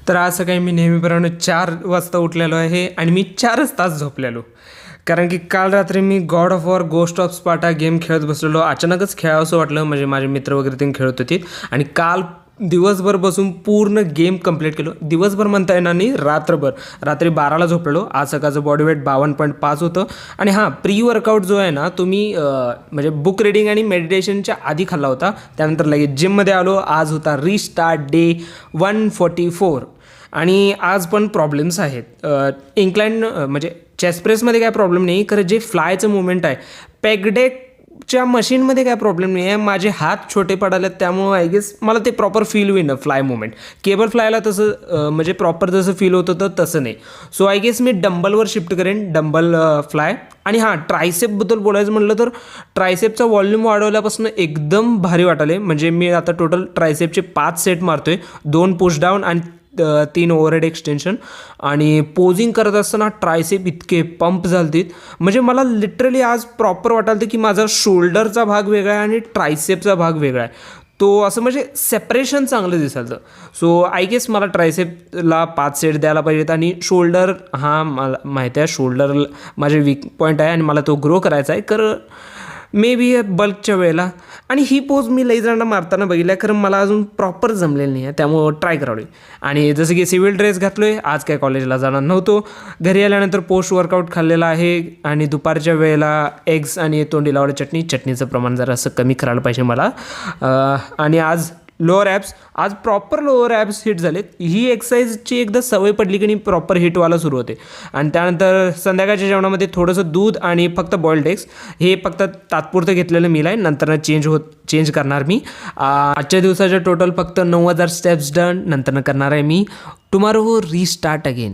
तर आज सकाळी मी नेहमीप्रमाणे 4 वाजता उठलेलो आहे आणि मी 4च तास झोपलेलो. कारण की काल रात्री मी God of War Ghost of Sparta game खेळत बसलेलो. अचानकच खेळावंसं वाटलं, म्हणजे माझे मित्र वगैरे ते खेळत होते आणि काल दिवसभर बसून पूर्ण गेम कंप्लीट केलो. दिवसभर म्हणता येणार नाही, रात्रभर. रात्री 12ला झोपलेलो. आज सकाळचं बॉडी वेट 52.5 होतं. आणि हां, प्री वर्कआउट जो आहे ना, तो मी म्हणजे बुक रिडिंग आणि मेडिटेशनच्या आधी खाल्ला होता. त्यानंतर लगेच जिममध्ये आलो. आज होता रिस्टार्ट डे 144 आणि आज पण प्रॉब्लेम्स आहेत. इन्क्लाइन म्हणजे चेस्ट प्रेसमध्ये काय प्रॉब्लेम नाही, खरं जे फ्लायचं मुवमेंट आहे, पेगडेकच्या मशीनमध्ये काय प्रॉब्लेम नाही आहे. माझे हात छोटे पडालेत, त्यामुळं आय गेस मला ते प्रॉपर फील होईन फ्लाय मुवमेंट. केबल फ्लायला तसं म्हणजे प्रॉपर जसं फील होत होतं तसं नाही. सो आय गेस मी डंबलवर शिफ्ट करेन, डंबल फ्लाय. आणि हां, ट्रायसेपबद्दल बोलायचं म्हटलं तर ट्रायसेपचा व्हॉल्यूम वाढवल्यापासून एकदम भारी वाटाले. म्हणजे मी आता टोटल ट्रायसेपचे 5 सेट मारतोय, 2 पुश डाऊन आणि 3 ओव्हरहेड एक्सटेन्शन. आणि पोजिंग करत असताना ट्रायसेप इतके पंप झालतीत, म्हणजे मला लिटरली आज प्रॉपर वाटालं की माझा शोल्डरचा भाग वेगळा आहे आणि ट्रायसेपचा भाग वेगळा आहे. तो असं म्हणजे सेपरेशन चांगलं दिसायचं. सो आय गेस मला ट्रायसेपला 5 सेट द्यायला पाहिजेत. आणि शोल्डर, हां मला माहिती आहे शोल्डर माझे वीक पॉईंट आहे आणि मला तो ग्रो करायचा आहे. तर मे बी बल्कच्या वेळेला. आणि ही पोज मी लई जणांना मारताना बघितलं आहे, कारण मला अजून प्रॉपर जमलेलं नाही आहे, त्यामुळं ट्राय करावं. आणि जसं की सिव्हिल ड्रेस घातलो आहे, आज काय कॉलेजला जाणार नव्हतो. घरी आल्यानंतर पोस्ट वर्कआउट खाल्लेला आहे. आणि दुपारच्या वेळेला एग्स आणि तोंडी लावडा चटणीचं प्रमाण जरा असं कमी करायला पाहिजे मला. आणि आज लोअर ॲप्स, आज प्रॉपर लोअर ॲप्स हिट झालेत. ही एक्सरसाइजची एकदा सवय पडली की नाही प्रॉपर हिट व्हायला सुरू होते. आणि त्यानंतर संध्याकाळच्या जेवणामध्ये थोडंसं दूध आणि फक्त बॉइल्ड एग्स, हे फक्त तात्पुरतं घेतलेलं मील आहे. नंतर चेंज करणार मी. आजच्या दिवसाच्या टोटल फक्त 9000 स्टेप्स डन. नंतर करणार आहे मी टुमारो रिस्टार्ट अगेन.